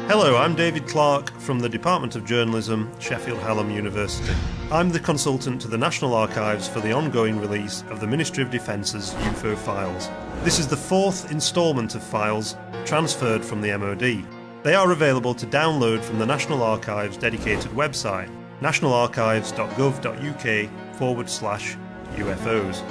Hello, I'm David Clark from the Department of Journalism, Sheffield Hallam University. I'm the consultant to the National Archives for the ongoing release of the Ministry of Defence's UFO files. This is the fourth instalment of files transferred from the MOD. They are available to download from the National Archives' dedicated website, nationalarchives.gov.uk/UFOs.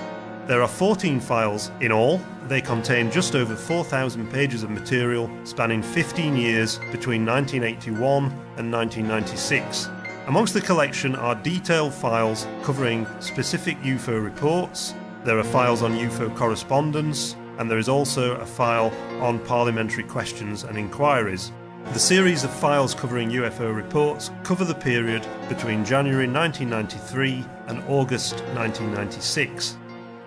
There are 14 files in all. They contain just over 4,000 pages of material spanning 15 years between 1981 and 1996. Amongst the collection are detailed files covering specific UFO reports. There are files on UFO correspondence, and there is also a file on parliamentary questions and inquiries. The series of files covering UFO reports cover the period between January 1993 and August 1996.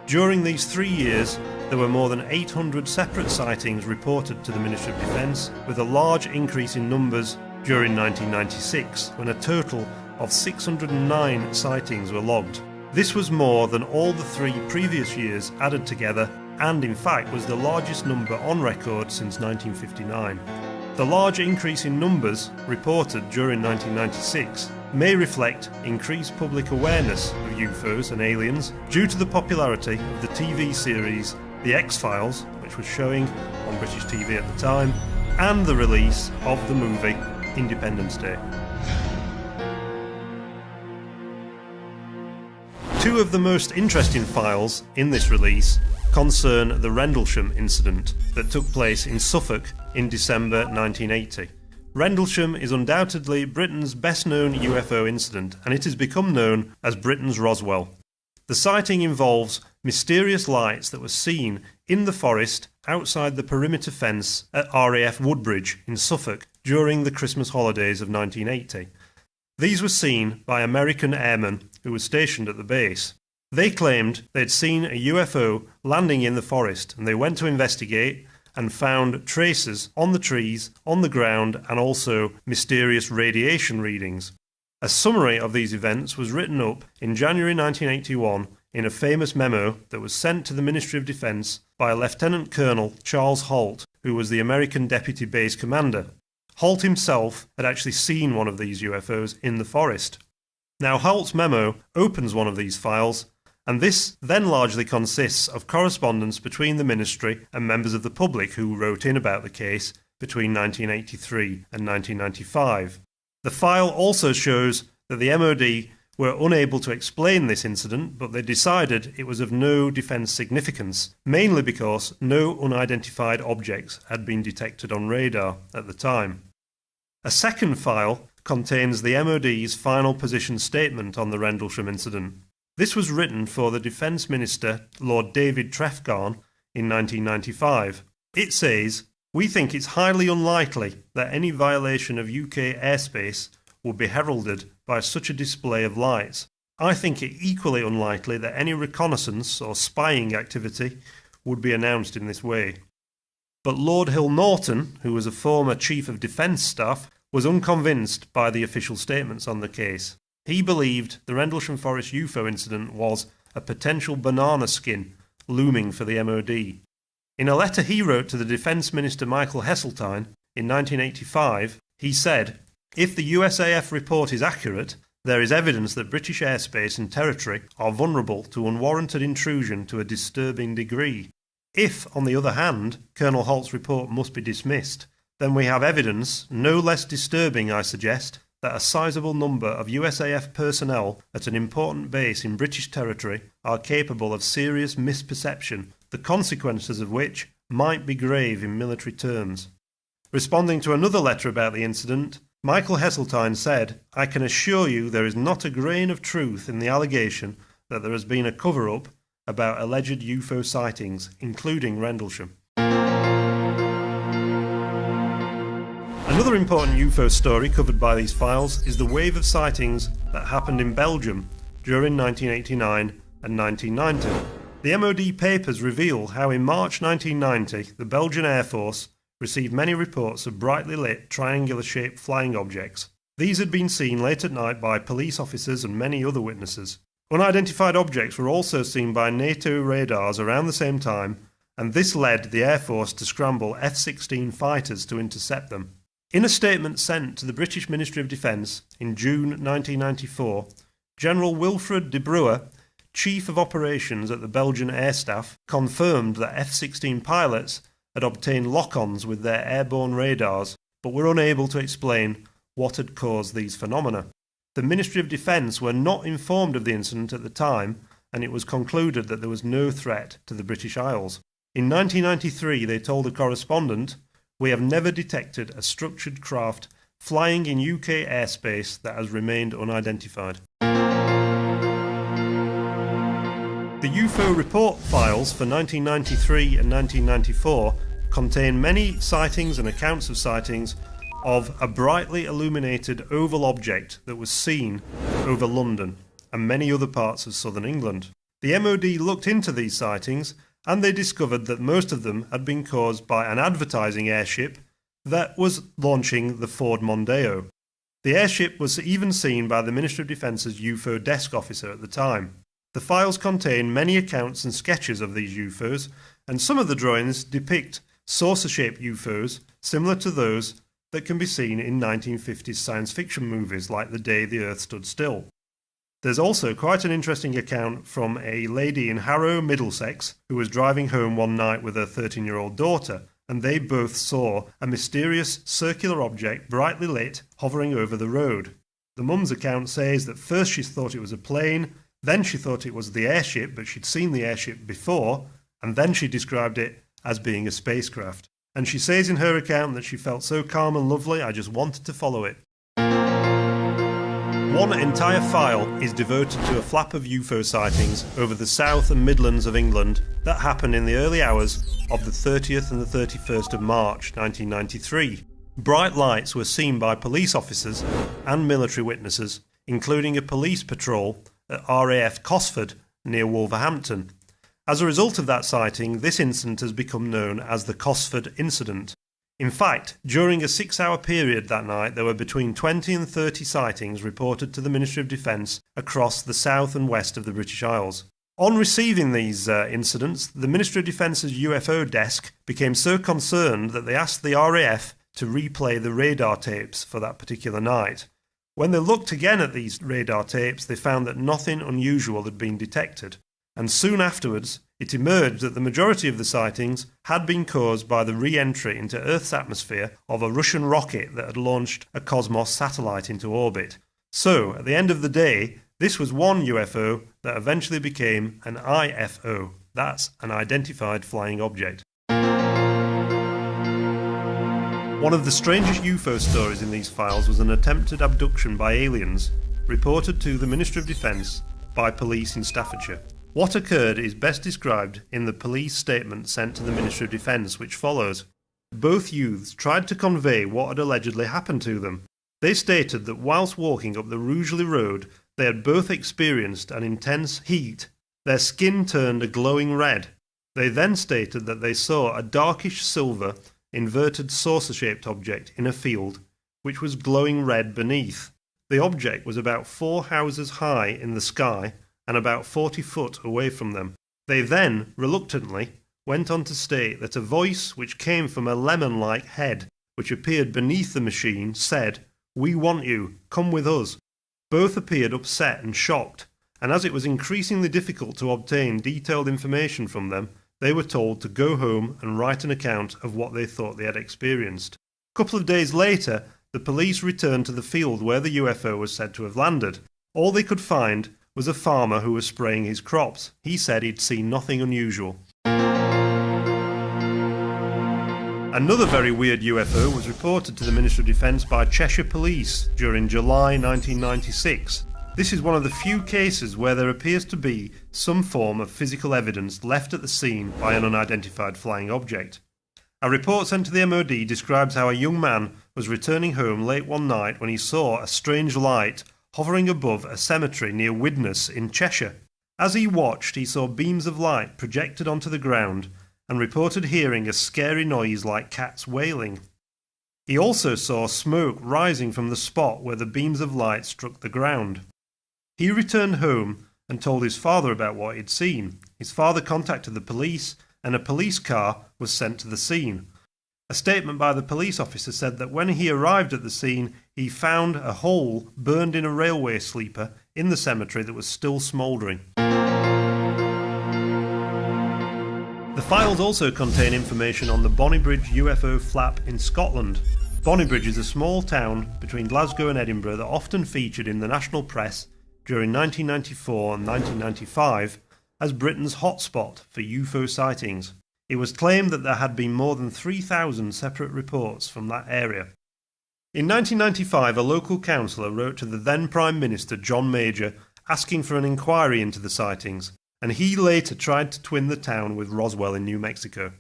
During these 3 years, there were more than 800 separate sightings reported to the Ministry of Defence, with a large increase in numbers during 1996, when a total of 609 sightings were logged. This was more than all the 3 previous years added together, and in fact was the largest number on record since 1959. The large increase in numbers reported during 1996 may reflect increased public awareness of UFOs and aliens due to the popularity of the TV series The X-Files, which was showing on British TV at the time, and the release of the movie Independence Day. Two of the most interesting files in this release concern the Rendlesham incident that took place in Suffolk in December 1980. Rendlesham is undoubtedly Britain's best-known UFO incident, and it has become known as Britain's Roswell. The sighting involves mysterious lights that were seen in the forest outside the perimeter fence at RAF Woodbridge in Suffolk during the Christmas holidays of 1980. These were seen by American airmen who were stationed at the base. They claimed they'd seen a UFO landing in the forest, and they went to investigate and found traces on the trees, on the ground, and also mysterious radiation readings. A summary of these events was written up in January 1981 in a famous memo that was sent to the Ministry of Defence by Lieutenant Colonel Charles Holt, who was the American Deputy Base Commander. Holt himself had actually seen one of these UFOs in the forest. Now, Holt's memo opens one of these files, and this then largely consists of correspondence between the Ministry and members of the public who wrote in about the case between 1983 and 1995. The file also shows that the MOD were unable to explain this incident, but they decided it was of no defence significance, mainly because no unidentified objects had been detected on radar at the time. A second file contains the MOD's final position statement on the Rendlesham incident. This was written for the Defence Minister, Lord David Trefgarne, in 1995. It says, "We think it's highly unlikely that any violation of UK airspace would be heralded by such a display of lights. I think it equally unlikely that any reconnaissance or spying activity would be announced in this way." But Lord Hill Norton, who was a former Chief of Defence Staff, was unconvinced by the official statements on the case. He believed the Rendlesham Forest UFO incident was a potential banana skin looming for the MOD. In a letter he wrote to the Defence Minister Michael Heseltine in 1985, he said, "If the USAF report is accurate, there is evidence that British airspace and territory are vulnerable to unwarranted intrusion to a disturbing degree. If, on the other hand, Colonel Holt's report must be dismissed, then we have evidence, no less disturbing, I suggest, that a sizable number of USAF personnel at an important base in British territory are capable of serious misperception, the consequences of which might be grave in military terms." Responding to another letter about the incident, Michael Heseltine said, "I can assure you there is not a grain of truth in the allegation that there has been a cover-up about alleged UFO sightings, including Rendlesham." Another important UFO story covered by these files is the wave of sightings that happened in Belgium during 1989 and 1990. The MOD papers reveal how in March 1990 the Belgian Air Force received many reports of brightly lit triangular-shaped flying objects. These had been seen late at night by police officers and many other witnesses. Unidentified objects were also seen by NATO radars around the same time, and this led the Air Force to scramble F-16 fighters to intercept them. In a statement sent to the British Ministry of Defence in June 1994, General Wilfred de Bruer, Chief of Operations at the Belgian Air Staff, confirmed that F-16 pilots had obtained lock-ons with their airborne radars, but were unable to explain what had caused these phenomena. The Ministry of Defence were not informed of the incident at the time, and it was concluded that there was no threat to the British Isles. In 1993, they told a correspondent, "We have never detected a structured craft flying in UK airspace that has remained unidentified." The UFO report files for 1993 and 1994 contain many sightings and accounts of sightings of a brightly illuminated oval object that was seen over London and many other parts of southern England. The MOD looked into these sightings and they discovered that most of them had been caused by an advertising airship that was launching the Ford Mondeo. The airship was even seen by the Ministry of Defence's UFO desk officer at the time. The files contain many accounts and sketches of these UFOs, and some of the drawings depict saucer-shaped UFOs similar to those that can be seen in 1950s science fiction movies like The Day the Earth Stood Still. There's also quite an interesting account from a lady in Harrow, Middlesex, who was driving home one night with her 13-year-old daughter, and they both saw a mysterious circular object brightly lit hovering over the road. The mum's account says that first she thought it was a plane, then she thought it was the airship, but she'd seen the airship before, and then she described it as being a spacecraft. And she says in her account that she felt so calm and lovely, I just wanted to follow it. One entire file is devoted to a flap of UFO sightings over the South and Midlands of England that happened in the early hours of the 30th and the 31st of March 1993. Bright lights were seen by police officers and military witnesses, including a police patrol at RAF Cosford near Wolverhampton. As a result of that sighting, this incident has become known as the Cosford Incident. In fact, during a 6-hour period that night, there were between 20 and 30 sightings reported to the Ministry of Defence across the south and west of the British Isles. On receiving these incidents, the Ministry of Defence's UFO desk became so concerned that they asked the RAF to replay the radar tapes for that particular night. When they looked again at these radar tapes, they found that nothing unusual had been detected. And soon afterwards, it emerged that the majority of the sightings had been caused by the re-entry into Earth's atmosphere of a Russian rocket that had launched a Cosmos satellite into orbit. So, at the end of the day, this was one UFO that eventually became an IFO. That's an identified flying object. One of the strangest UFO stories in these files was an attempted abduction by aliens, reported to the Ministry of Defence by police in Staffordshire. What occurred is best described in the police statement sent to the Ministry of Defence, which follows. Both youths tried to convey what had allegedly happened to them. They stated that whilst walking up the Rugeley Road, they had both experienced an intense heat. Their skin turned a glowing red. They then stated that they saw a darkish silver, inverted saucer-shaped object in a field, which was glowing red beneath. The object was about 4 houses high in the sky, and about 40 foot away from them. They then, reluctantly, went on to state that a voice which came from a lemon-like head, which appeared beneath the machine, said, "We want you, come with us." Both appeared upset and shocked, and as it was increasingly difficult to obtain detailed information from them, they were told to go home and write an account of what they thought they had experienced. A couple of days later, the police returned to the field where the UFO was said to have landed. All they could find was a farmer who was spraying his crops. He said he'd seen nothing unusual. Another very weird UFO was reported to the Ministry of Defence by Cheshire Police during July 1996. This is one of the few cases where there appears to be some form of physical evidence left at the scene by an unidentified flying object. A report sent to the MOD describes how a young man was returning home late one night when he saw a strange light hovering above a cemetery near Widnes in Cheshire. As he watched, he saw beams of light projected onto the ground and reported hearing a scary noise like cats wailing. He also saw smoke rising from the spot where the beams of light struck the ground. He returned home and told his father about what he'd seen. His father contacted the police and a police car was sent to the scene. A statement by the police officer said that when he arrived at the scene, he found a hole burned in a railway sleeper in the cemetery that was still smouldering. The files also contain information on the Bonnybridge UFO flap in Scotland. Bonnybridge is a small town between Glasgow and Edinburgh that often featured in the national press during 1994 and 1995 as Britain's hotspot for UFO sightings. It was claimed that there had been more than 3,000 separate reports from that area. In 1995, a local councillor wrote to the then Prime Minister John Major asking for an inquiry into the sightings, and he later tried to twin the town with Roswell in New Mexico.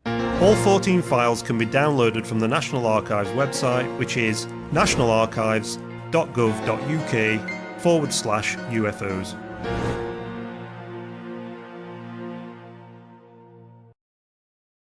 All 14 files can be downloaded from the National Archives website, which is nationalarchives.gov.uk/UFOs.